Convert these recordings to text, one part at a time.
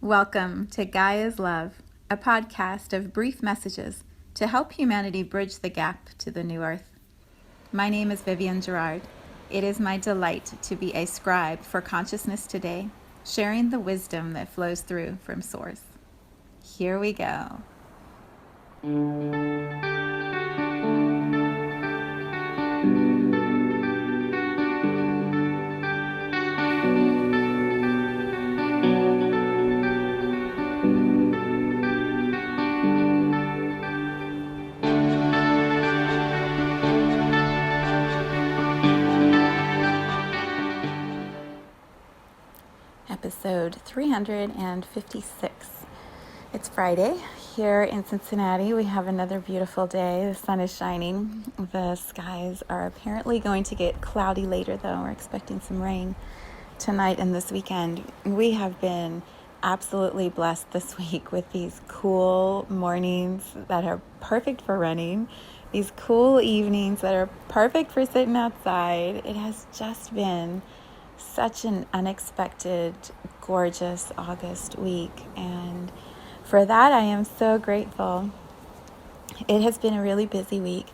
Welcome to Gaia's Love, a podcast of brief messages to help humanity bridge the gap to the new earth. My name is Vivienne Gerard. It is my delight to be a scribe for consciousness today, sharing the wisdom that flows through from Source. Here we go. Episode 356. It's Friday. Here in Cincinnati, we have another beautiful day. The sun is shining. The skies are apparently going to get cloudy later, though. We're expecting some rain tonight and this weekend. We have been absolutely blessed this week with these cool mornings that are perfect for running, these cool evenings that are perfect for sitting outside. It has just been such an unexpected, gorgeous August week, and for that I am so grateful. It has been a really busy week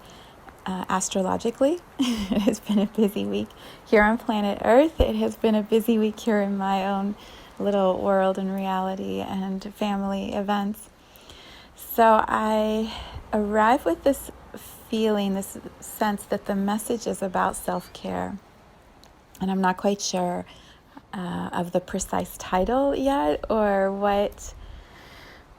astrologically. It has been a busy week here on planet Earth. It has been a busy week here in my own little world and reality and family events. So I arrive with this feeling, this sense that the message is about self-care. And I'm not quite sure of the precise title yet or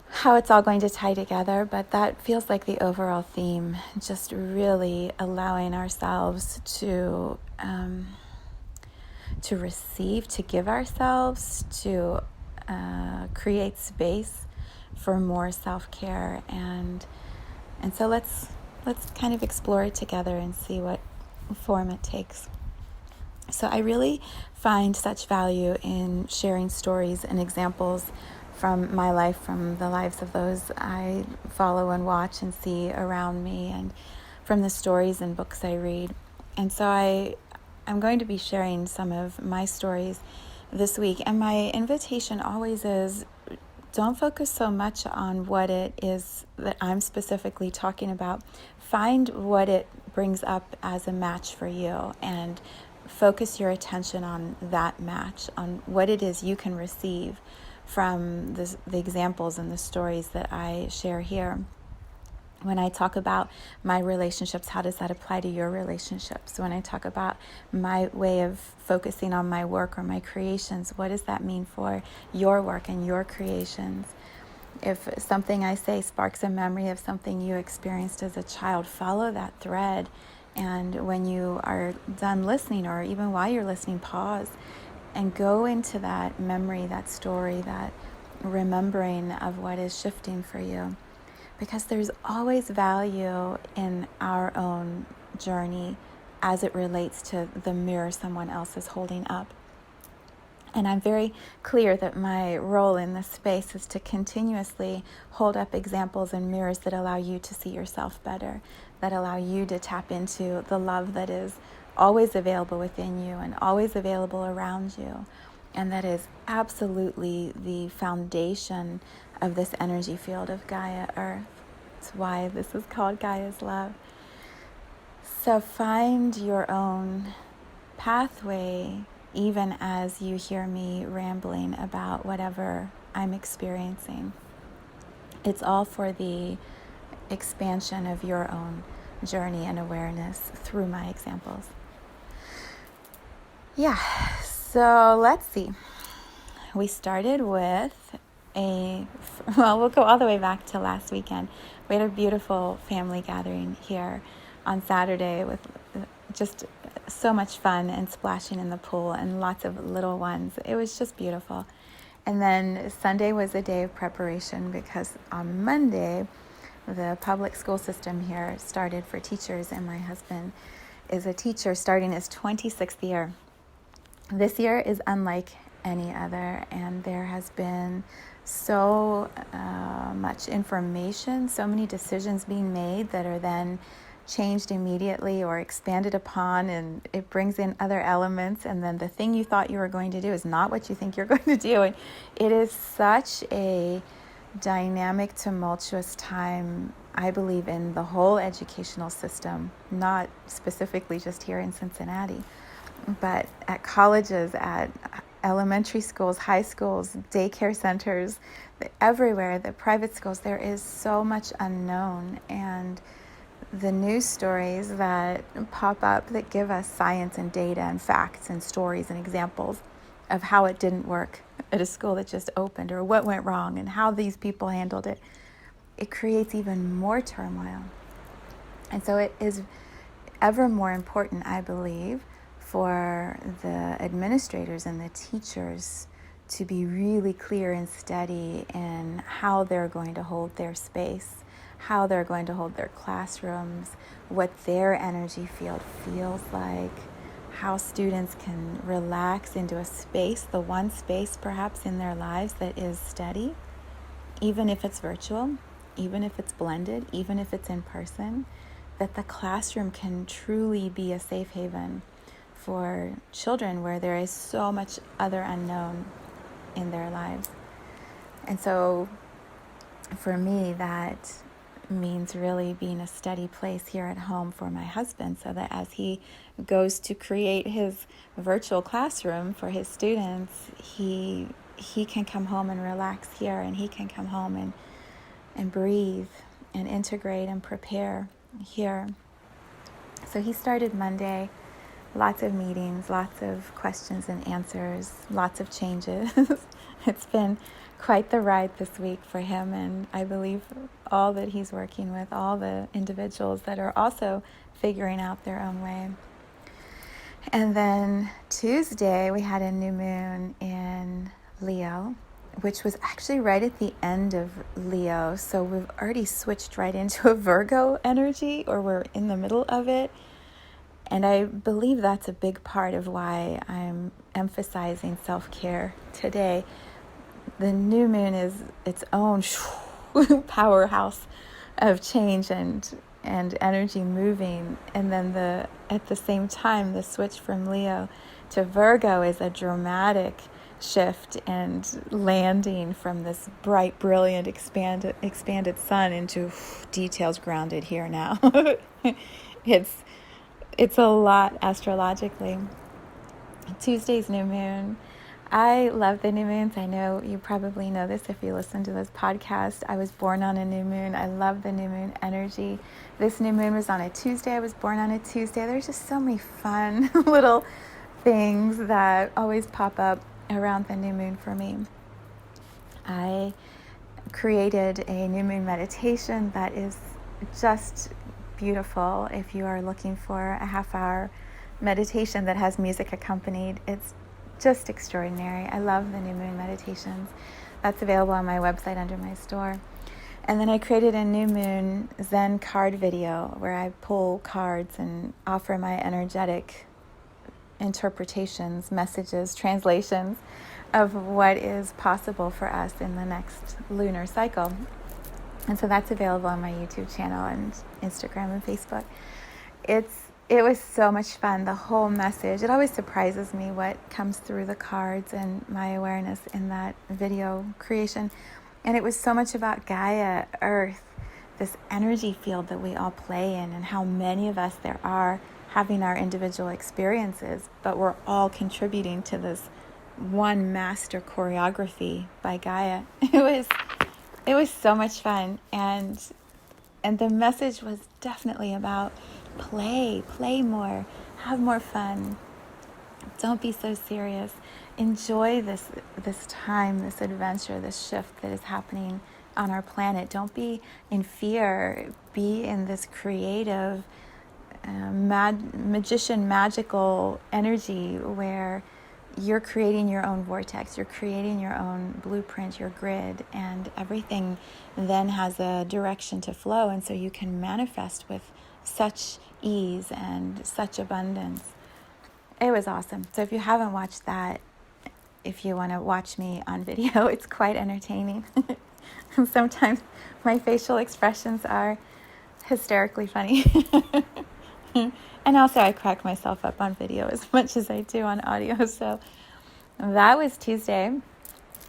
how it's all going to tie together, but that feels like the overall theme, just really allowing ourselves to receive, to give ourselves, to create space for more self-care. And so let's kind of explore it together and see what form it takes. So I really find such value in sharing stories and examples from my life, from the lives of those I follow and watch and see around me, and from the stories and books I read. And so I'm going to be sharing some of my stories this week. And my invitation always is, don't focus so much on what it is that I'm specifically talking about. Find what it brings up as a match for you and focus your attention on that match, on what it is you can receive from the examples and the stories that I share here. When I talk about my relationships, how does that apply to your relationships? When I talk about my way of focusing on my work or my creations, what does that mean for your work and your creations? If something I say sparks a memory of something you experienced as a child, follow that thread. And when you are done listening, or even while you're listening, pause and go into that memory, that story, that remembering of what is shifting for you. Because there's always value in our own journey as it relates to the mirror someone else is holding up. And I'm very clear that my role in this space is to continuously hold up examples and mirrors that allow you to see yourself better, that allow you to tap into the love that is always available within you and always available around you. And that is absolutely the foundation of this energy field of Gaia Earth. That's why this is called Gaia's Love. So find your own pathway, even as you hear me rambling about whatever I'm experiencing. It's all for the expansion of your own journey and awareness through my examples. Yeah, so let's see. We started with we'll go all the way back to last weekend. We had a beautiful family gathering here on Saturday with just so much fun and splashing in the pool and lots of little ones. It was just beautiful. And then Sunday was a day of preparation because on Monday, the public school system here started for teachers, and my husband is a teacher starting his 26th year. This year is unlike any other, and there has been so much information, so many decisions being made that are then changed immediately or expanded upon, and it brings in other elements, and then the thing you thought you were going to do is not what you think you're going to do. And it is such a dynamic, tumultuous time, I believe, in the whole educational system, not specifically just here in Cincinnati, but at colleges, at elementary schools, high schools, daycare centers, everywhere, the private schools. There is so much unknown, and the news stories that pop up that give us science and data and facts and stories and examples of how it didn't work at a school that just opened, or what went wrong and how these people handled it, it creates even more turmoil. And so it is ever more important, I believe, for the administrators and the teachers to be really clear and steady in how they're going to hold their space, how they're going to hold their classrooms, what their energy field feels like, how students can relax into a space, the one space perhaps in their lives that is steady, even if it's virtual, even if it's blended, even if it's in person, that the classroom can truly be a safe haven for children where there is so much other unknown in their lives. And so for me, that means really being a steady place here at home for my husband, so that as he goes to create his virtual classroom for his students, he can come home and relax here, and he can come home and breathe and integrate and prepare here. So he started Monday. Lots of meetings, lots of questions and answers, lots of changes. It's been quite the ride this week for him, and I believe all that he's working with, all the individuals that are also figuring out their own way. And then Tuesday, we had a new moon in Leo, which was actually right at the end of Leo. So we've already switched right into a Virgo energy, or we're in the middle of it. And I believe that's a big part of why I'm emphasizing self-care today. The new moon is its own powerhouse of change and energy moving. And then at the same time, the switch from Leo to Virgo is a dramatic shift and landing from this bright, brilliant, expanded sun into details grounded here now. It's a lot astrologically. Tuesday's new moon. I love the new moons. I know you probably know this if you listen to this podcast. I was born on a new moon. I love the new moon energy. This new moon was on a Tuesday. I was born on a Tuesday. There's just so many fun little things that always pop up around the new moon for me. I created a new moon meditation that is just beautiful. If you are looking for a half-hour meditation that has music accompanied, it's just extraordinary. I love the new moon meditations. That's available on my website under my store. And then I created a new moon Zen card video where I pull cards and offer my energetic interpretations, messages, translations of what is possible for us in the next lunar cycle. And so that's available on my YouTube channel and Instagram and Facebook. It was so much fun, the whole message. It always surprises me what comes through the cards and my awareness in that video creation. And it was so much about Gaia, Earth, this energy field that we all play in, and how many of us there are having our individual experiences, but we're all contributing to this one master choreography by Gaia. It was so much fun, and the message was definitely about play more, have more fun. Don't be so serious. Enjoy this time, this adventure, this shift that is happening on our planet. Don't be in fear. Be in this creative, magical energy where you're creating your own vortex, you're creating your own blueprint, your grid, and everything then has a direction to flow, and so you can manifest with such ease and such abundance. It was awesome. So if you haven't watched that, if you want to watch me on video, it's quite entertaining. Sometimes my facial expressions are hysterically funny. And also I crack myself up on video as much as I do on audio. So that was Tuesday.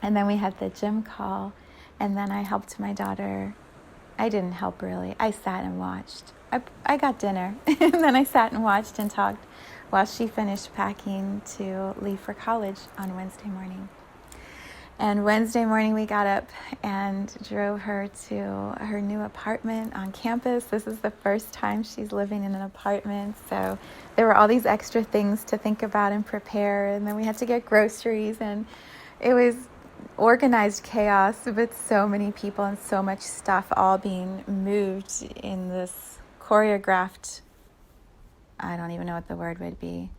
And then we had the gym call. And then I helped my daughter. I didn't help really. I sat and watched. I got dinner. And then I sat and watched and talked while she finished packing to leave for college on Wednesday morning. And Wednesday morning we got up and drove her to her new apartment on campus. This is the first time she's living in an apartment. So there were all these extra things to think about and prepare. And then we had to get groceries. And it was organized chaos, but so many people and so much stuff all being moved in this choreographed, I don't even know what the word would be,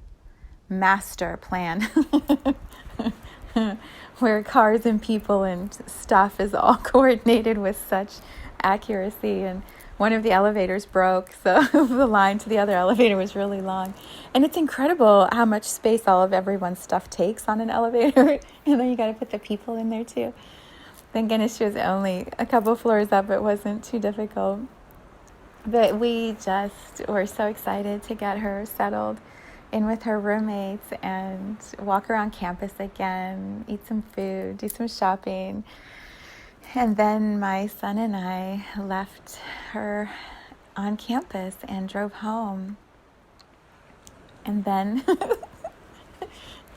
master plan. Where cars and people and stuff is all coordinated with such accuracy. And one of the elevators broke, so the line to the other elevator was really long. And it's incredible how much space all of everyone's stuff takes on an elevator. And then you got to put the people in there too. Thank goodness she was only a couple floors up. It wasn't too difficult. But we just were so excited to get her settled in with her roommates and walk around campus again, eat some food, do some shopping. And then my son and I left her on campus and drove home. And then,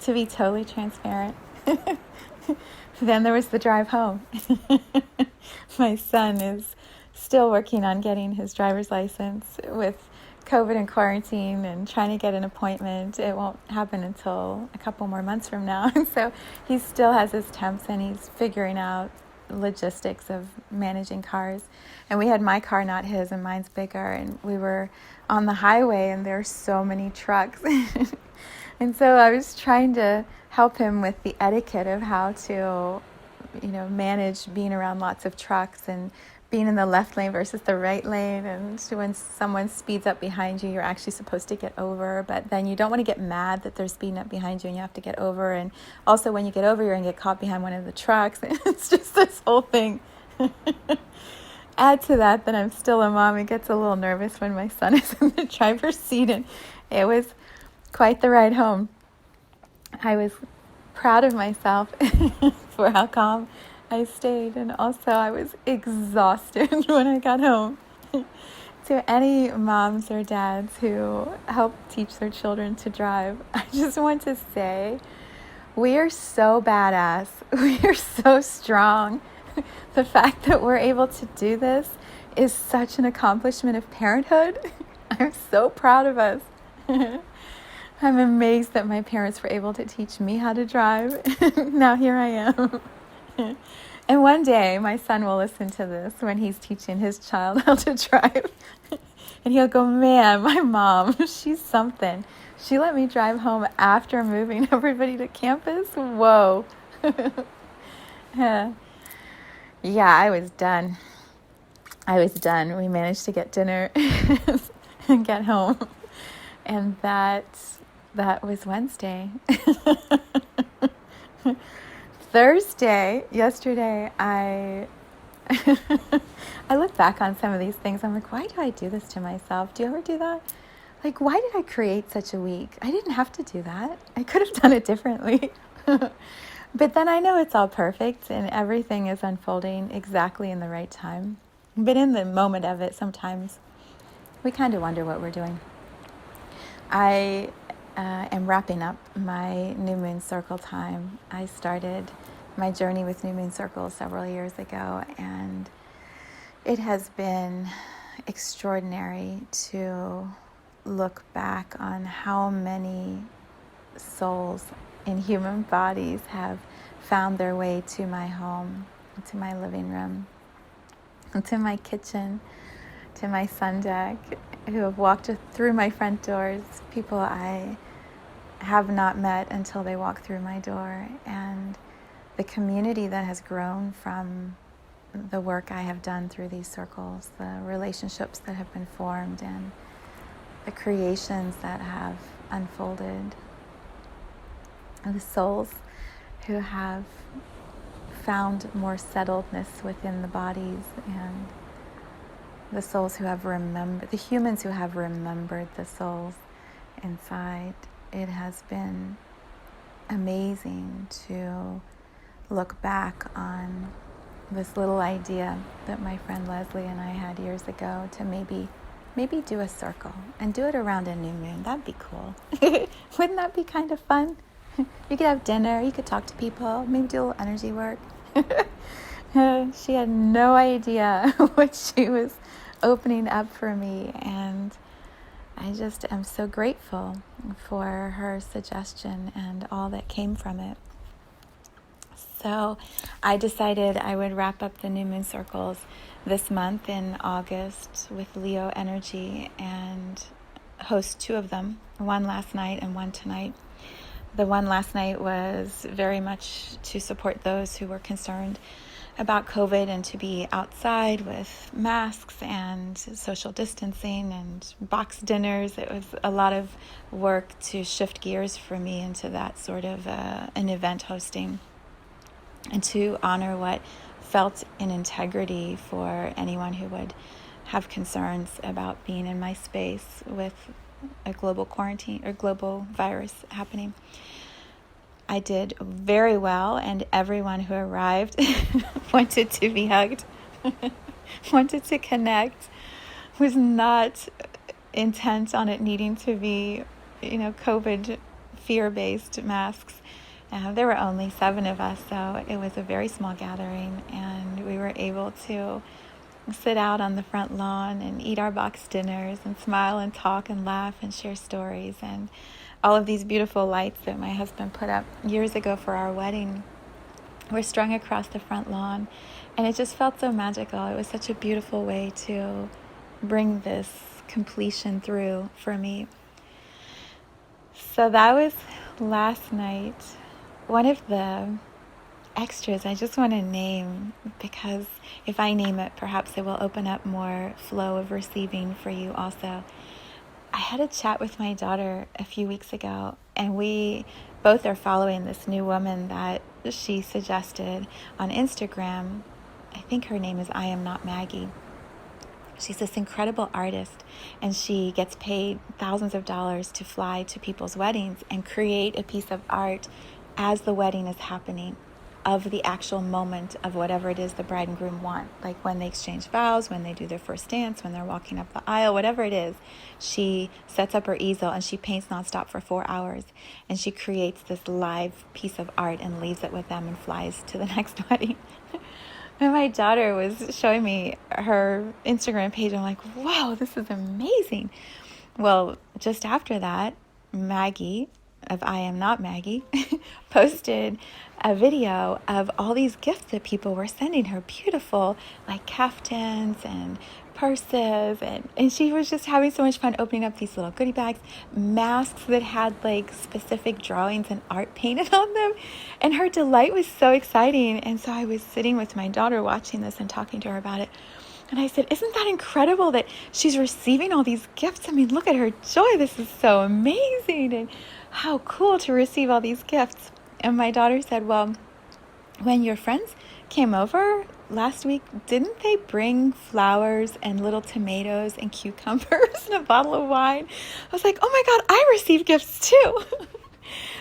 to be totally transparent, then there was the drive home. My son is still working on getting his driver's license with COVID and quarantine and trying to get an appointment. It won't happen until a couple more months from now. And so he still has his temps and he's figuring out logistics of managing cars. And we had my car, not his, and mine's bigger. And we were on the highway and there are so many trucks. And so I was trying to help him with the etiquette of how to, manage being around lots of trucks and being in the left lane versus the right lane. And when someone speeds up behind you, you're actually supposed to get over, but then you don't want to get mad that they're speeding up behind you and you have to get over. And also when you get over, you're going to get caught behind one of the trucks. It's just this whole thing. Add to that I'm still a mom. It gets a little nervous when my son is in the driver's seat, and it was quite the ride home. I was proud of myself for how calm I stayed, and also I was exhausted when I got home. To any moms or dads who help teach their children to drive, I just want to say, we are so badass. We are so strong. The fact that we're able to do this is such an accomplishment of parenthood. I'm so proud of us. I'm amazed that my parents were able to teach me how to drive. Now here I am. And one day my son will listen to this when he's teaching his child how to drive. And he'll go, man, my mom, she's something. She let me drive home after moving everybody to campus. Whoa. Yeah, I was done. We managed to get dinner and get home. And that was Wednesday. Thursday, yesterday, I look back on some of these things. I'm like, why do I do this to myself? Do you ever do that? Like, why did I create such a week? I didn't have to do that. I could have done it differently. But then I know it's all perfect and everything is unfolding exactly in the right time. But in the moment of it, sometimes we kind of wonder what we're doing. I am wrapping up my New Moon Circle time. I started my journey with New Moon Circle several years ago, and it has been extraordinary to look back on how many souls in human bodies have found their way to my home, to my living room, to my kitchen, to my sun deck, who have walked through my front doors, people I have not met until they walk through my door, and the community that has grown from the work I have done through these circles, the relationships that have been formed, and the creations that have unfolded, and the souls who have found more settledness within the bodies, and the souls who have remembered, the humans who have remembered the souls inside. It has been amazing to look back on this little idea that my friend Leslie and I had years ago to maybe do a circle and do it around a new moon. That'd be cool. Wouldn't that be kind of fun? You could have dinner, you could talk to people, maybe do a little energy work. She had no idea what she was opening up for me, and I just am so grateful for her suggestion and all that came from it. So I decided I would wrap up the new moon circles this month in August with Leo energy and host 2 of them, one last night and one tonight. The one last night was very much to support those who were concerned about COVID and to be outside with masks and social distancing and box dinners. It was a lot of work to shift gears for me into that sort of an event hosting and to honor what felt in integrity for anyone who would have concerns about being in my space with a global quarantine or global virus happening. I did very well, and everyone who arrived wanted to be hugged, wanted to connect, was not intent on it needing to be, COVID fear-based masks. There were only 7 of us, so it was a very small gathering, and we were able to sit out on the front lawn and eat our box dinners and smile and talk and laugh and share stories. And all of these beautiful lights that my husband put up years ago for our wedding were strung across the front lawn, and it just felt so magical. It was such a beautiful way to bring this completion through for me. So that was last night. One of the extras I just want to name, because if I name it, perhaps it will open up more flow of receiving for you also. I had a chat with my daughter a few weeks ago, and we both are following this new woman that she suggested on Instagram. I think her name is I Am Not Maggie. She's this incredible artist, and she gets paid thousands of dollars to fly to people's weddings and create a piece of art as the wedding is happening, of the actual moment of whatever it is the bride and groom want. Like when they exchange vows, when they do their first dance, when they're walking up the aisle, whatever it is, she sets up her easel and she paints nonstop for 4 hours. And she creates this live piece of art and leaves it with them and flies to the next wedding. And my daughter was showing me her Instagram page. I'm like, wow, this is amazing. Well, just after that, Maggie of I Am Not Maggie posted a video of all these gifts that people were sending her, beautiful like caftans and purses, and she was just having so much fun opening up these little goodie bags, masks that had like specific drawings and art painted on them, and her delight was so exciting. And so I was sitting with my daughter watching this and talking to her about it. And I said, isn't that incredible that she's receiving all these gifts? I mean, look at her joy. This is so amazing. And how cool to receive all these gifts. And my daughter said, well, when your friends came over last week, didn't they bring flowers and little tomatoes and cucumbers and a bottle of wine? I was like, oh my God, I received gifts too.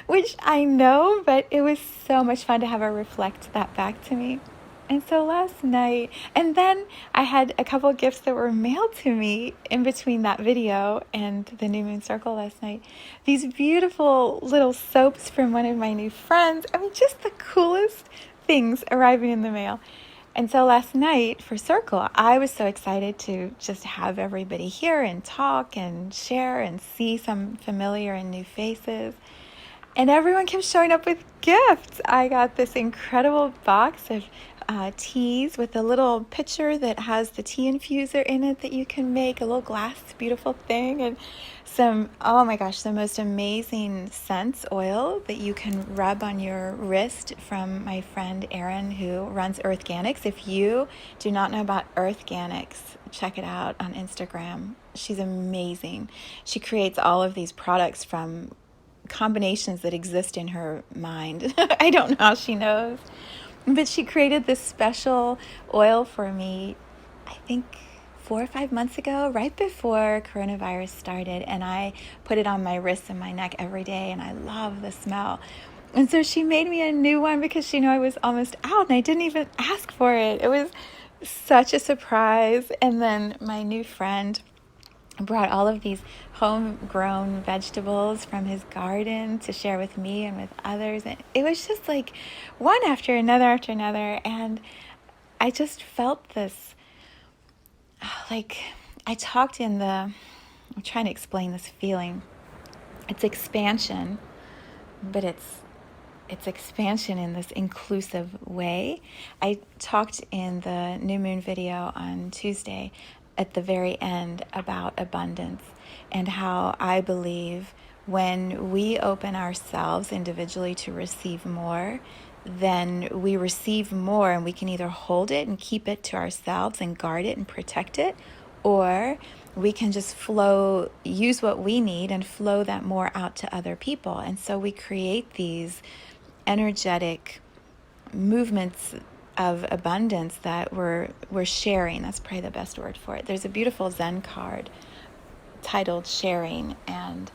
Which I know, but it was so much fun to have her reflect that back to me. And so last night, and then I had a couple of gifts that were mailed to me in between that video and the New Moon Circle last night. These beautiful little soaps from one of my new friends. I mean, just the coolest things arriving in the mail. And so last night for Circle, I was so excited to just have everybody here and talk and share and see some familiar and new faces. And everyone kept showing up with gifts. I got this incredible box of teas with a little pitcher that has the tea infuser in it that you can make, a little glass, beautiful thing, and some, oh my gosh, the most amazing scents oil that you can rub on your wrist from my friend Erin, who runs Earthganics. If you do not know about Earthganics, check it out on Instagram. She's amazing. She creates all of these products from combinations that exist in her mind. I don't know how she knows. But she created this special oil for me, I think 4 or 5 months ago, right before coronavirus started, and I put it on my wrists and my neck every day, and I love the smell. And so she made me a new one because she knew I was almost out, and I didn't even ask for it. It was such a surprise. And then my new friend brought all of these homegrown vegetables from his garden to share with me and with others. And it was just like one after another. And I just felt this, like I talked in I'm trying to explain this feeling. It's expansion, but it's expansion in this inclusive way. I talked in the new moon video on Tuesday at the very end about abundance and how I believe when we open ourselves individually to receive more, then we receive more, and we can either hold it and keep it to ourselves and guard it and protect it, or we can just flow, use what we need and flow that more out to other people. And so we create these energetic movements of abundance that we're sharing. That's probably the best word for it. There's a beautiful Zen card titled Sharing, and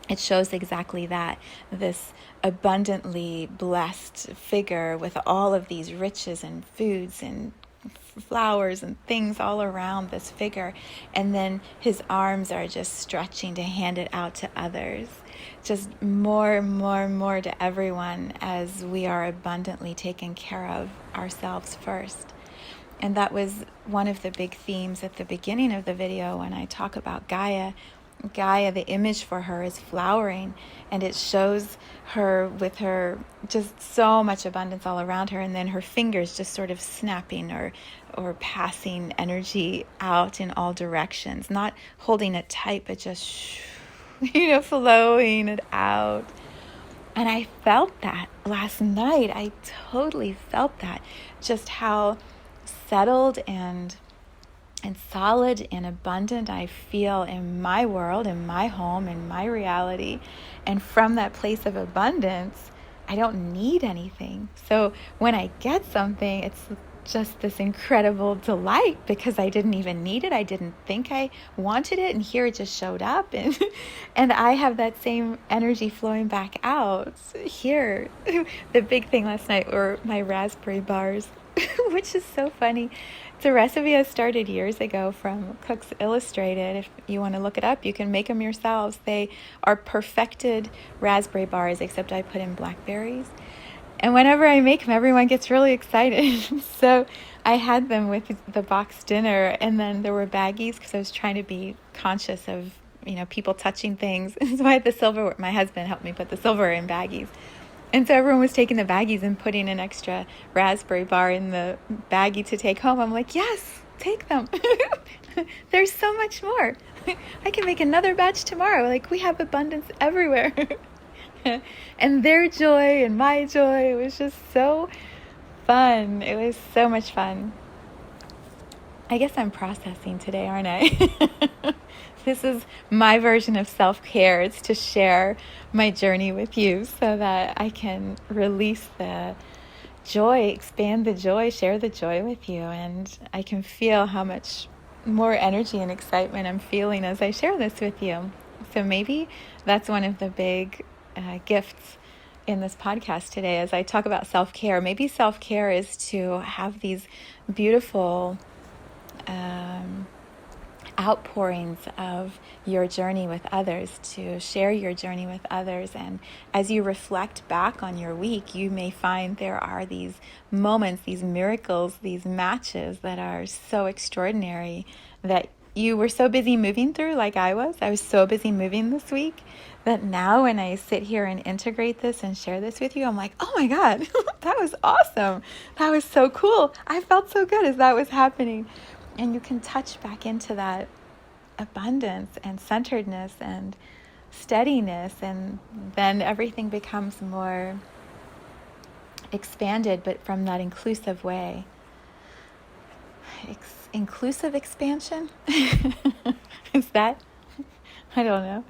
it shows exactly that, this abundantly blessed figure with all of these riches and foods and flowers and things all around this figure, and then his arms are just stretching to hand it out to others, just more to everyone, as we are abundantly taking care of ourselves first. And that was one of the big themes at the beginning of the video when I talk about Gaia. Gaia, the image for her is flowering, and it shows her with her just so much abundance all around her, and then her fingers just sort of snapping or passing energy out in all directions, not holding it tight, but just flowing it out. And I felt that last night. I totally felt that, just how settled and solid and abundant I feel in my world, in my home, in my reality. And from that place of abundance, I don't need anything. So when I get something, it's just this incredible delight because I didn't even need it. I didn't think I wanted it, and here it just showed up, and and I have that same energy flowing back out. Here, the big thing last night were my raspberry bars, which is so funny. It's a recipe I started years ago from Cooks Illustrated. If you want to look it up, you can make them yourselves. They are perfected raspberry bars, except I put in blackberries. And whenever I make them, everyone gets really excited. So I had them with the box dinner, and then there were baggies because I was trying to be conscious of, people touching things. So I had the silverware. My husband helped me put the silverware in baggies. And so everyone was taking the baggies and putting an extra raspberry bar in the baggie to take home. I'm like, yes, take them. There's so much more. I can make another batch tomorrow. Like, we have abundance everywhere. And their joy and my joy, it was just so fun. It was so much fun. I guess I'm processing today, aren't I? This is my version of self-care. It's to share my journey with you so that I can release the joy, expand the joy, share the joy with you. And I can feel how much more energy and excitement I'm feeling as I share this with you. So maybe that's one of the big gifts in this podcast today as I talk about self-care. Maybe self-care is to have these beautiful outpourings of your journey with others, to share your journey with others. And as you reflect back on your week, you may find there are these moments, these miracles, these matches that are so extraordinary that you were so busy moving through, like I was. I was so busy moving this week that now when I sit here and integrate this and share this with you, I'm like, oh my God, that was awesome. That was so cool. I felt so good as that was happening. And you can touch back into that abundance and centeredness and steadiness, and then everything becomes more expanded, but from that inclusive way. Inclusive expansion? Is that? I don't know.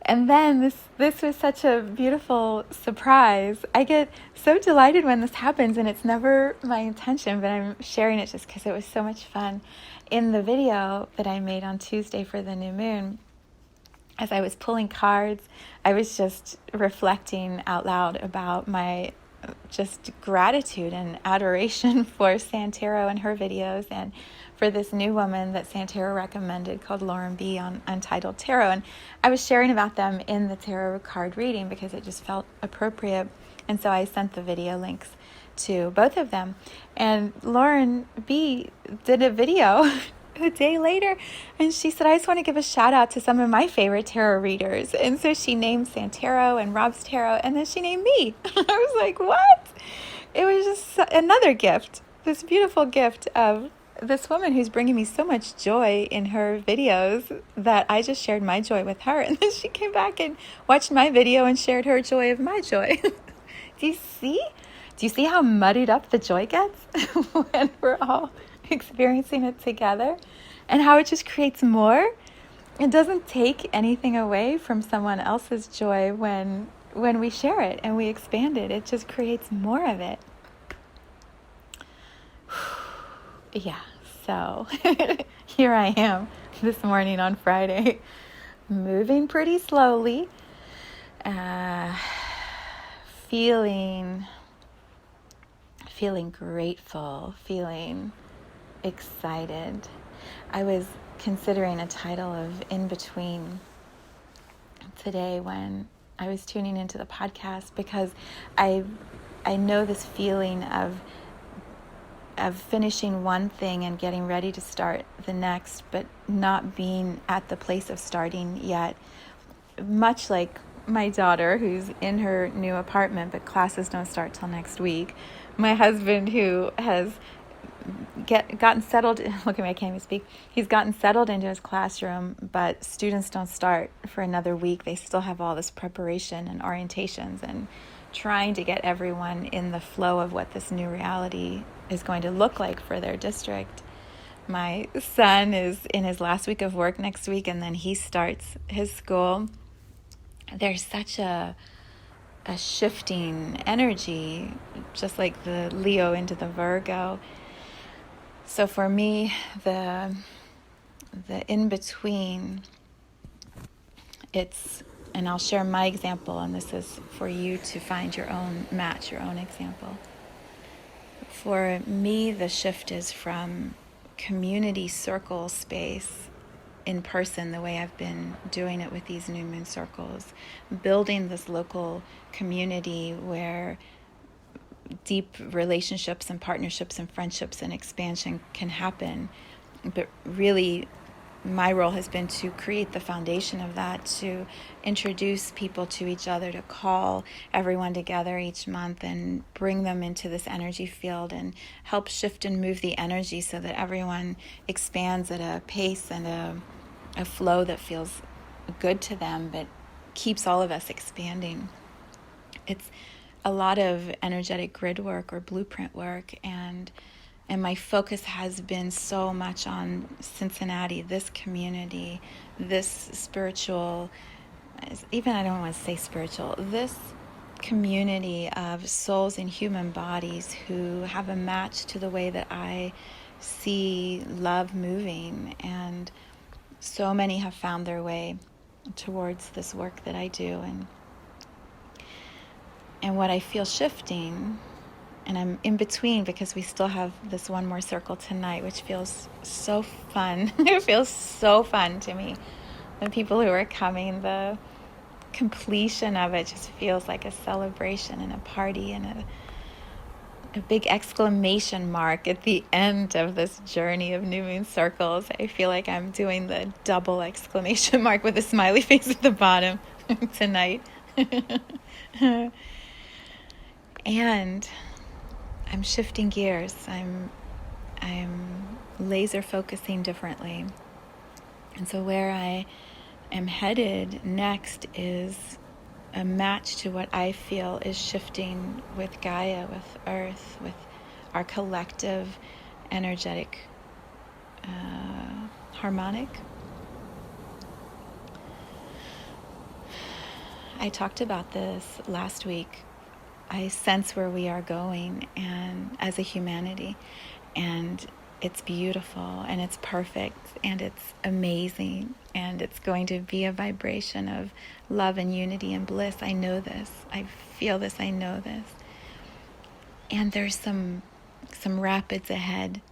And then this was such a beautiful surprise. I get so delighted when this happens, and it's never my intention, but I'm sharing it just because it was so much fun. In the video that I made on Tuesday for the new moon, as I was pulling cards, I was just reflecting out loud about my just gratitude and adoration for Santero and her videos, and for this new woman that Santero recommended called Lauren B. on Untitled Tarot. And I was sharing about them in the tarot card reading because it just felt appropriate. And so I sent the video links to both of them. And Lauren B. did a video a day later, and she said, I just want to give a shout out to some of my favorite tarot readers. And so she named Santero and Rob's Tarot, and then she named me. I was like, what? It was just another gift, this beautiful gift of this woman who's bringing me so much joy in her videos that I just shared my joy with her. And then she came back and watched my video and shared her joy of my joy. Do you see? Do you see how muddied up the joy gets when we're all experiencing it together, and how it just creates more? It doesn't take anything away from someone else's joy when we share it and we expand it. It just creates more of it. Yeah, so here I am this morning on Friday, moving pretty slowly, feeling grateful, feeling excited. I was considering a title of In Between today when I was tuning into the podcast, because I know this feeling of finishing one thing and getting ready to start the next, but not being at the place of starting yet. Much like my daughter, who's in her new apartment, but classes don't start till next week. My husband, who has gotten settled, look at me, I can't even speak. He's gotten settled into his classroom, but students don't start for another week. They still have all this preparation and orientations and trying to get everyone in the flow of what this new reality is going to look like for their district. My son is in his last week of work next week, and then he starts his school. There's such a shifting energy, just like the Leo into the Virgo. So for me, the in-between, it's, and I'll share my example, and this is for you to find your own match, your own example. For me, the shift is from community circle space in person, the way I've been doing it with these new moon circles, building this local community where deep relationships and partnerships and friendships and expansion can happen. But really, my role has been to create the foundation of that, to introduce people to each other, to call everyone together each month and bring them into this energy field and help shift and move the energy so that everyone expands at a pace and a flow that feels good to them, but keeps all of us expanding. It's a lot of energetic grid work or blueprint work, and my focus has been so much on Cincinnati, this community, this spiritual, even I don't want to say spiritual, this community of souls in human bodies who have a match to the way that I see love moving. And so many have found their way towards this work that I do. And what I feel shifting, and I'm in between because we still have this one more circle tonight, which feels so fun. It feels so fun to me. The people who are coming, the completion of it just feels like a celebration and a party and a big exclamation mark at the end of this journey of new moon circles. I feel like I'm doing the double exclamation mark with a smiley face at the bottom tonight. And I'm shifting gears. I'm laser focusing differently. And so where I am headed next is a match to what I feel is shifting with Gaia, with Earth, with our collective energetic harmonic. I talked about this last week. I sense where we are going and as a humanity, and it's beautiful and it's perfect and it's amazing, and it's going to be a vibration of love and unity and bliss. I know this. I feel this. I know this. And there's some rapids ahead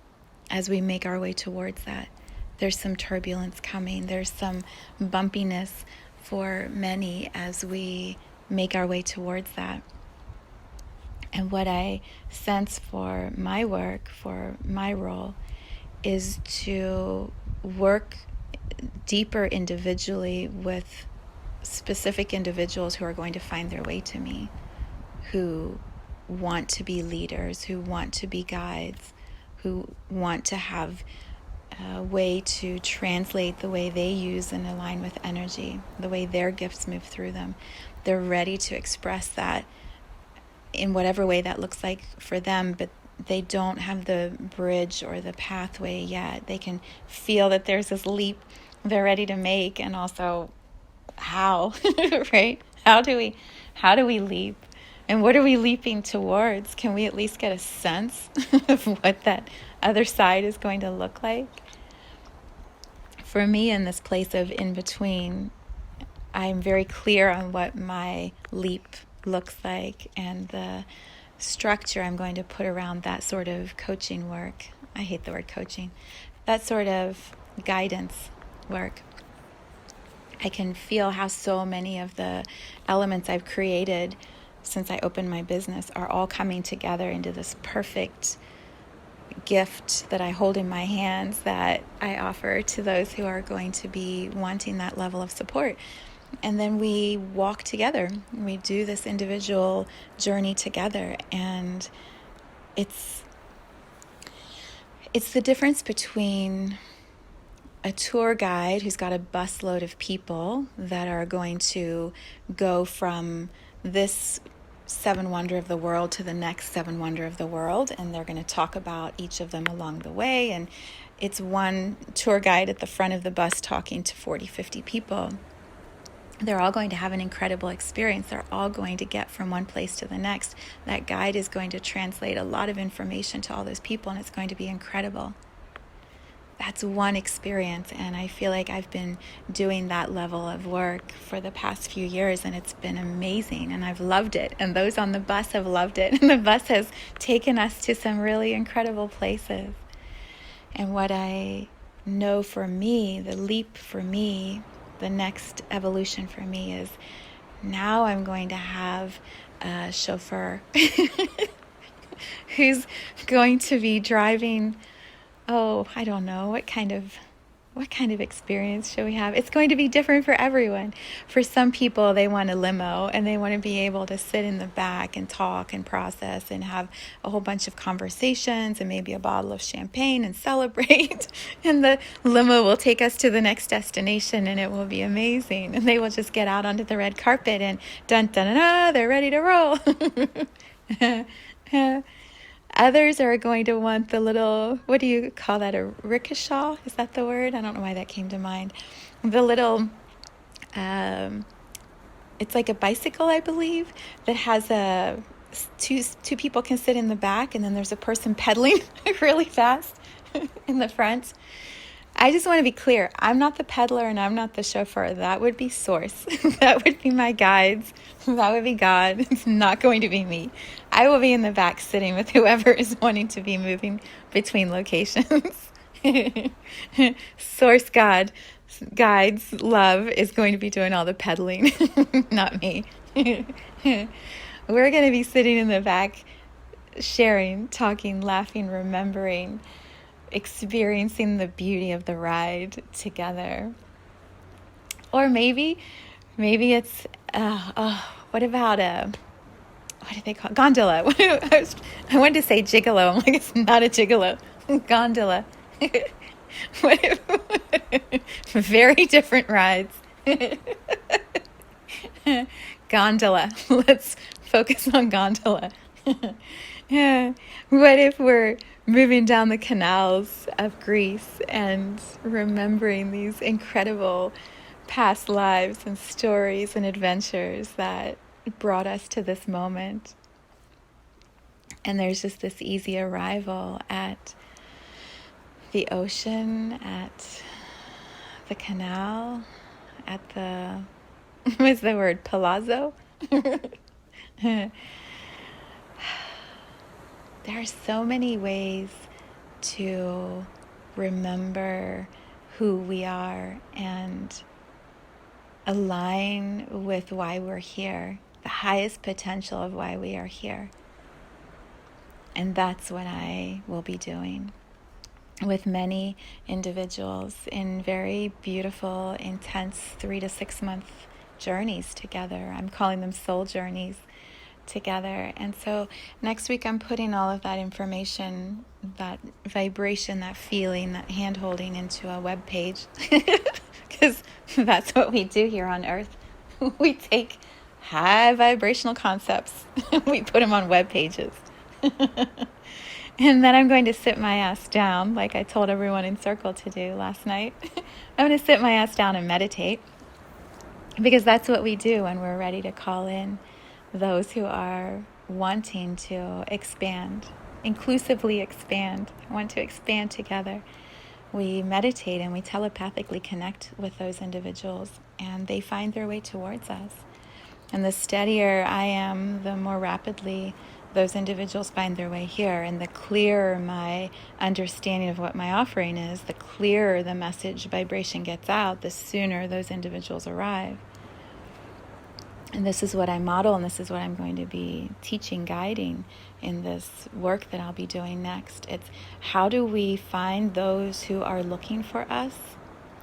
as we make our way towards that. There's some turbulence coming. There's some bumpiness for many as we make our way towards that. And what I sense for my work, for my role, is to work deeper individually with specific individuals who are going to find their way to me, who want to be leaders, who want to be guides, who want to have a way to translate the way they use and align with energy, the way their gifts move through them. They're ready to express that in whatever way that looks like for them, but they don't have the bridge or the pathway yet. They can feel that there's this leap they're ready to make, and also how, right? How do we leap? And what are we leaping towards? Can we at least get a sense of what that other side is going to look like? For me, in this place of in between, I'm very clear on what my leap looks like and the structure I'm going to put around that sort of coaching work. I hate the word coaching. That sort of guidance work. I can feel how so many of the elements I've created since I opened my business are all coming together into this perfect gift that I hold in my hands that I offer to those who are going to be wanting that level of support. And then we walk together. We do this individual journey together. And it's the difference between a tour guide who's got a busload of people that are going to go from this seven wonder of the world to the next seven wonder of the world, and they're going to talk about each of them along the way, and it's one tour guide at the front of the bus talking to 40, 50 people. They're all going to have an incredible experience. They're all going to get from one place to the next. That guide is going to translate a lot of information to all those people, and it's going to be incredible. That's one experience, and I feel like I've been doing that level of work for the past few years, and it's been amazing, and I've loved it, and those on the bus have loved it, and the bus has taken us to some really incredible places. And what I know for me, the leap for me, the next evolution for me is now I'm going to have a chauffeur who's going to be driving. Oh, I don't know. What kind of experience should we have? It's going to be different for everyone. For some people, they want a limo and they want to be able to sit in the back and talk and process and have a whole bunch of conversations and maybe a bottle of champagne and celebrate. And the limo will take us to the next destination and it will be amazing. And they will just get out onto the red carpet and dun dun dun, dun, they're ready to roll. Others are going to want the little, what do you call that, a rickshaw? Is that the word? I don't know why that came to mind. The little, it's like a bicycle, I believe, that has two people can sit in the back, and then there's a person pedaling really fast in the front. I just want to be clear. I'm not the peddler and I'm not the chauffeur. That would be Source. That would be my guides. That would be God. It's not going to be me. I will be in the back sitting with whoever is wanting to be moving between locations. Source God, guides, love is going to be doing all the peddling, not me. We're going to be sitting in the back, sharing, talking, laughing, remembering, experiencing the beauty of the ride together. Or maybe it's what about what do they call it? Gondola? I wanted to say gigolo. I'm like, it's not a gigolo. Gondola. Very different rides. Gondola. Let's focus on gondola. Yeah. What if we're moving down the canals of Greece and remembering these incredible past lives and stories and adventures that brought us to this moment. And there's just this easy arrival at the ocean, at the canal, at the, what's the word, palazzo? There are so many ways to remember who we are and align with why we're here, the highest potential of why we are here. And that's what I will be doing with many individuals in very beautiful, intense 3 to 6 month journeys together. I'm calling them soul journeys together. And so next week I'm putting all of that information, that vibration, that feeling, that hand holding into a web page because that's what we do here on earth. We take high vibrational concepts we put them on web pages. And then I'm going to sit my ass down, like I told everyone in circle to do last night. I'm going to sit my ass down and meditate, because that's what we do when we're ready to call in those who are wanting to expand, inclusively expand, want to expand together. We meditate and we telepathically connect with those individuals, and they find their way towards us. And the steadier I am, the more rapidly those individuals find their way here. And the clearer my understanding of what my offering is, the clearer the message vibration gets out, the sooner those individuals arrive. And this is what I model, and this is what I'm going to be teaching, guiding in this work that I'll be doing next. It's how do we find those who are looking for us?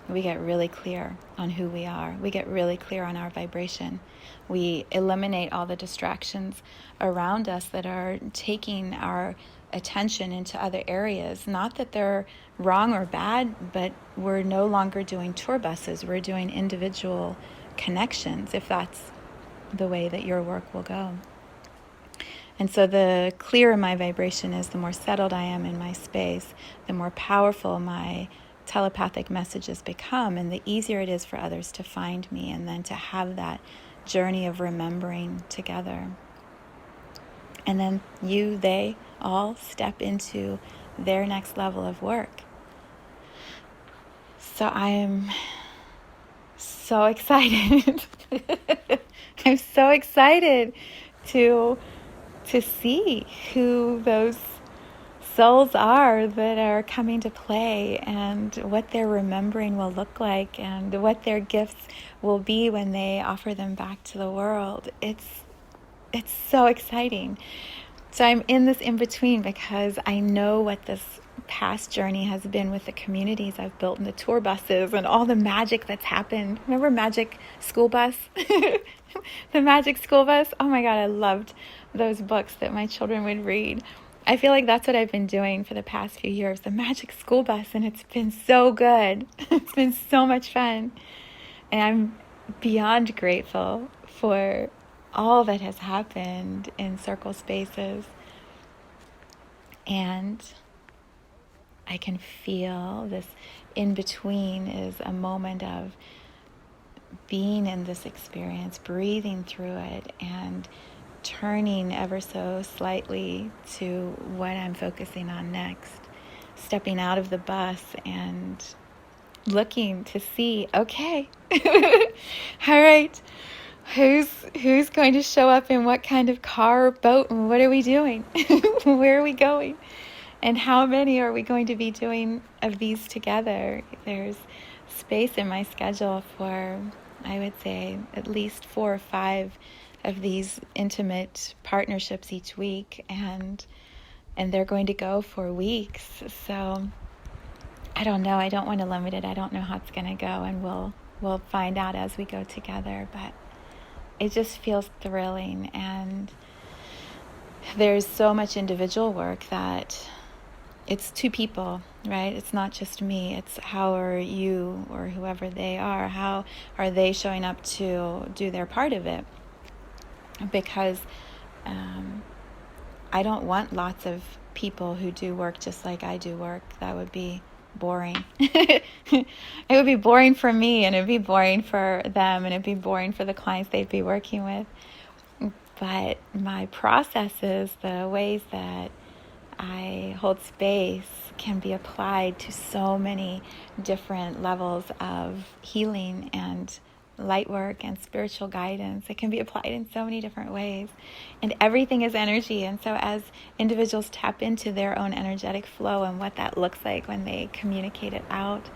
We get really clear on who we are. We get really clear on our vibration. We eliminate all the distractions around us that are taking our attention into other areas. Not that they're wrong or bad, but we're no longer doing tour buses. We're doing individual connections, if that's the way that your work will go. And so the clearer my vibration is, the more settled I am in my space, the more powerful my telepathic messages become, and the easier it is for others to find me, and then to have that journey of remembering together. And then they all step into their next level of work. So I am so excited. I'm so excited to see who those souls are that are coming to play, and what their remembering will look like, and what their gifts will be when they offer them back to the world. It's so exciting. So I'm in this in between, because I know what this past journey has been with the communities I've built and the tour buses and all the magic that's happened. Remember Magic School Bus? The Magic School Bus? Oh my God, I loved those books that my children would read. I feel like that's what I've been doing for the past few years, the Magic School Bus, and it's been so good. It's been so much fun. And I'm beyond grateful for all that has happened in circle spaces. And I can feel this in-between is a moment of being in this experience, breathing through it, and turning ever so slightly to what I'm focusing on next. Stepping out of the bus and looking to see, okay, all right, who's going to show up in what kind of car or boat, and what are we doing? Where are we going? And how many are we going to be doing of these together? There's space in my schedule for, I would say, at least 4 or 5 of these intimate partnerships each week, and they're going to go for weeks. So I don't know. I don't want to limit it. I don't know how it's going to go, and we'll find out as we go together. But it just feels thrilling, and there's so much individual work that it's 2 people, right? It's not just me. It's how are you, or whoever they are, how are they showing up to do their part of it? Because I don't want lots of people who do work just like I do work. That would be boring. It would be boring for me, and it'd be boring for them, and it'd be boring for the clients they'd be working with. But my processes, the ways that I hold space, can be applied to so many different levels of healing and light work and spiritual guidance. It can be applied in so many different ways. And everything is energy. And so as individuals tap into their own energetic flow and what that looks like when they communicate it out,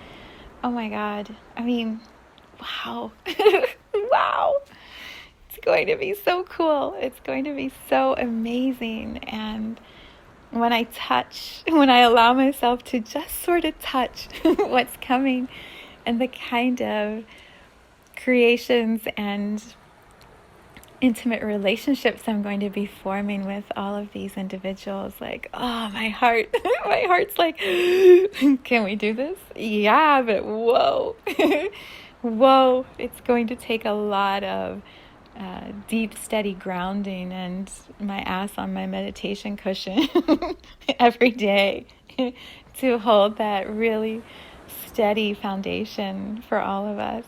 oh my God. I mean, wow. Wow. It's going to be so cool. It's going to be so amazing. And when I allow myself to just sort of touch what's coming and the kind of creations and intimate relationships I'm going to be forming with all of these individuals, like, oh, my heart's like, can we do this? Yeah, but whoa, whoa, it's going to take a lot of deep, steady grounding and my ass on my meditation cushion every day to hold that really steady foundation for all of us.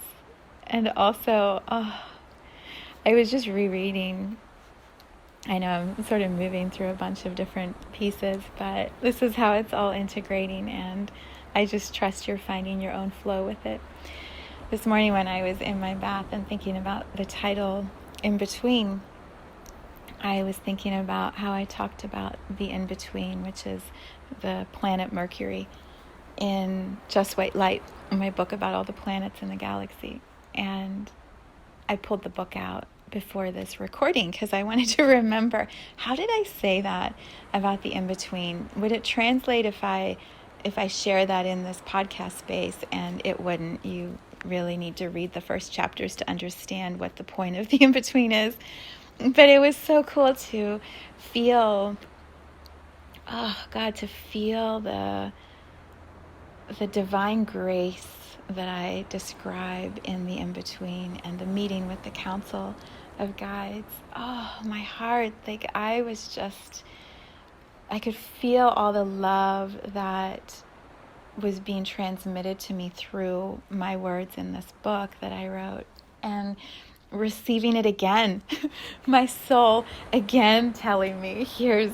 And also, I was just rereading. I know I'm sort of moving through a bunch of different pieces, but this is how it's all integrating, and I just trust you're finding your own flow with it. This morning when I was in my bath and thinking about the title, In Between, I was thinking about how I talked about the in-between, which is the planet Mercury, in Just White Light, my book about all the planets in the galaxy. And I pulled the book out before this recording because I wanted to remember, how did I say that about the in-between? Would it translate if I share that in this podcast space? And it wouldn't. You really need to read the first chapters to understand what the point of the in-between is. But it was so cool to feel, to feel the divine grace that I describe in the in-between and the meeting with the council of guides. Oh, my heart, like I could feel all the love that was being transmitted to me through my words in this book that I wrote, and receiving it again. My soul again telling me, here's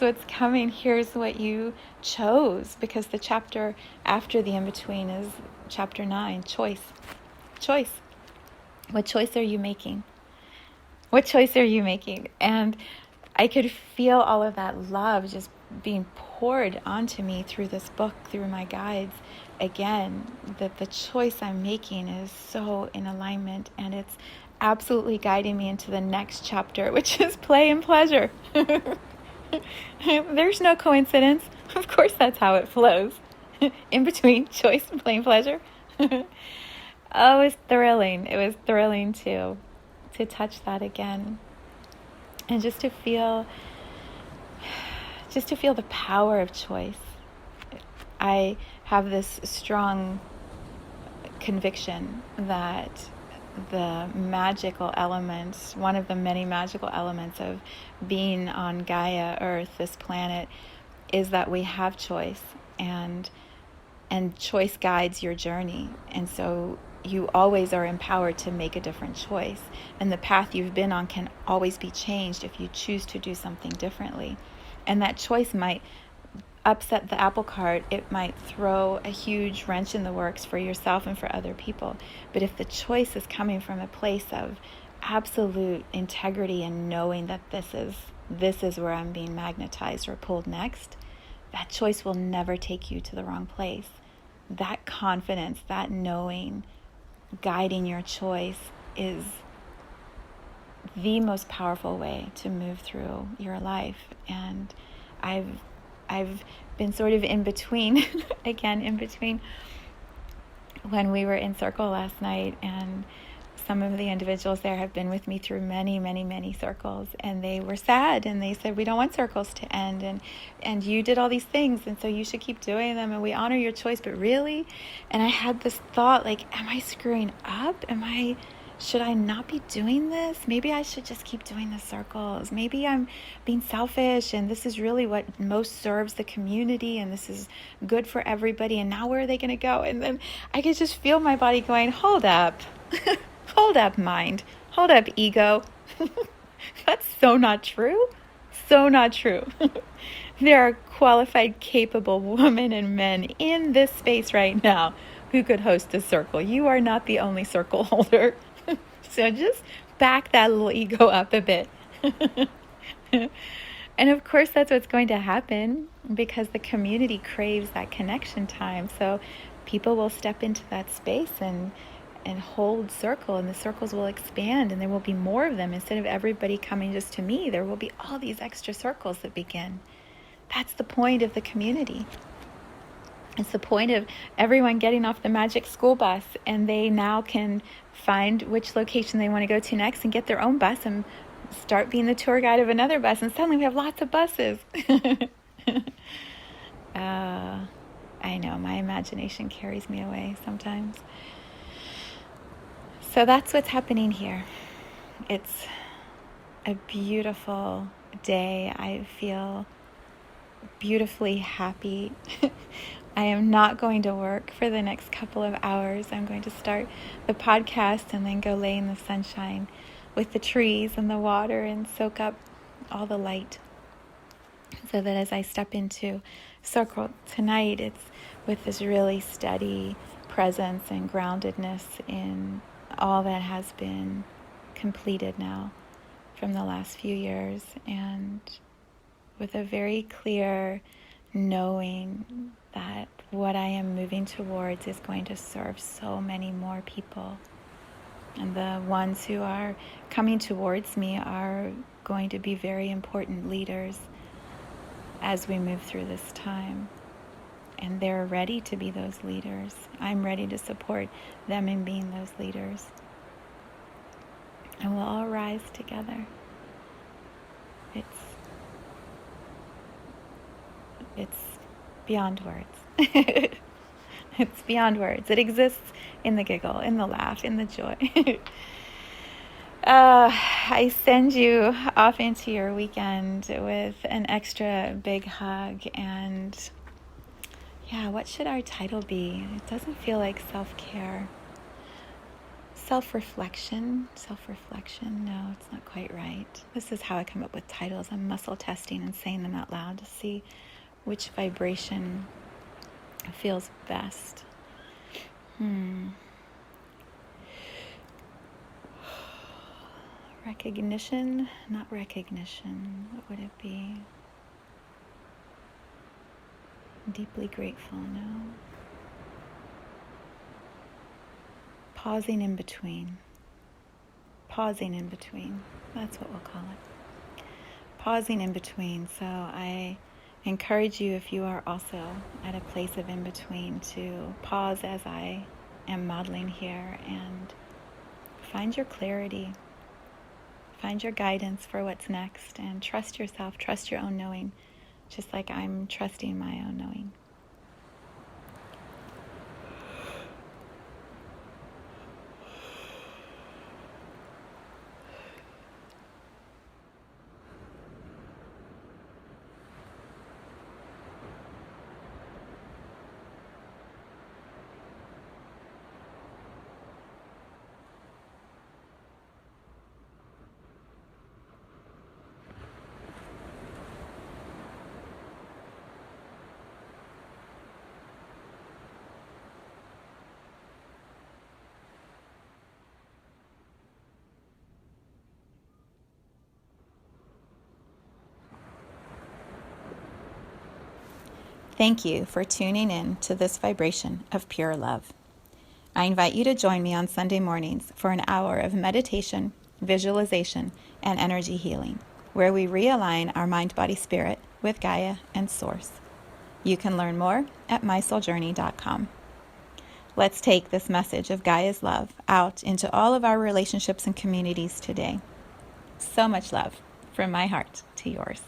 what's coming, here's what you chose, because the chapter after the in-between is chapter 9, choice. What choice are you making? What choice are you making? And I could feel all of that love just being poured onto me through this book, through my guides. Again, that the choice I'm making is so in alignment, and it's absolutely guiding me into the next chapter, which is play and pleasure. There's no coincidence. Of course, that's how it flows. In between choice and play and pleasure. Oh, it was thrilling. It was thrilling to touch that again, and just to feel the power of choice. I have this strong conviction that the magical elements, one of the many magical elements of being on Gaia, Earth, this planet, is that we have choice, and choice guides your journey. And so you always are empowered to make a different choice. And the path you've been on can always be changed if you choose to do something differently. And that choice might upset the apple cart. It might throw a huge wrench in the works for yourself and for other people. But if the choice is coming from a place of absolute integrity and knowing that this is where I'm being magnetized or pulled next, that choice will never take you to the wrong place. That confidence, that knowing, guiding your choice is the most powerful way to move through your life. And I've been sort of in between, again, in between when we were in circle last night, and some of the individuals there have been with me through many, many, many circles, and they were sad, and they said, we don't want circles to end, and you did all these things, and so you should keep doing them, and we honor your choice, but really? And I had this thought, like, am I screwing up? Am I should I not be doing this? Maybe I should just keep doing the circles. Maybe I'm being selfish and this is really what most serves the community and this is good for everybody. And now where are they going to go? And then I could just feel my body going, hold up, hold up, mind, hold up, ego. That's so not true. So not true. There are qualified, capable women and men in this space right now who could host a circle. You are not the only circle holder. So just back that little ego up a bit. And of course, that's what's going to happen because the community craves that connection time. So people will step into that space and hold circle, and the circles will expand, and there will be more of them. Instead of everybody coming just to me, there will be all these extra circles that begin. That's the point of the community. It's the point of everyone getting off the magic school bus, and they now can find which location they want to go to next and get their own bus and start being the tour guide of another bus, and suddenly we have lots of buses. I know, my imagination carries me away sometimes. So that's what's happening here. It's a beautiful day. I feel beautifully happy. I am not going to work for the next couple of hours. I'm going to start the podcast and then go lay in the sunshine with the trees and the water and soak up all the light. So that as I step into circle tonight, it's with this really steady presence and groundedness in all that has been completed now from the last few years, and with a very clear knowing that what I am moving towards is going to serve so many more people. And the ones who are coming towards me are going to be very important leaders as we move through this time. And they're ready to be those leaders. I'm ready to support them in being those leaders. And we'll all rise together. It's beyond words. It's beyond words. It exists in the giggle, in the laugh, in the joy. I send you off into your weekend with an extra big hug. And yeah, what should our title be? It doesn't feel like self-care. Self-reflection. No, it's not quite right. This is how I come up with titles. I'm muscle testing and saying them out loud to see which vibration feels best. Recognition, not recognition. What would it be? Deeply grateful, no. Pausing in between. That's what we'll call it. Pausing in between. So I encourage you, if you are also at a place of in between, to pause as I am modeling here and find your clarity. Find your guidance for what's next, and trust yourself, trust your own knowing, just like I'm trusting my own knowing. Thank you for tuning in to this vibration of pure love. I invite you to join me on Sunday mornings for an hour of meditation, visualization, and energy healing, where we realign our mind, body, spirit with Gaia and Source. You can learn more at mysouljourney.com. Let's take this message of Gaia's love out into all of our relationships and communities today. So much love from my heart to yours.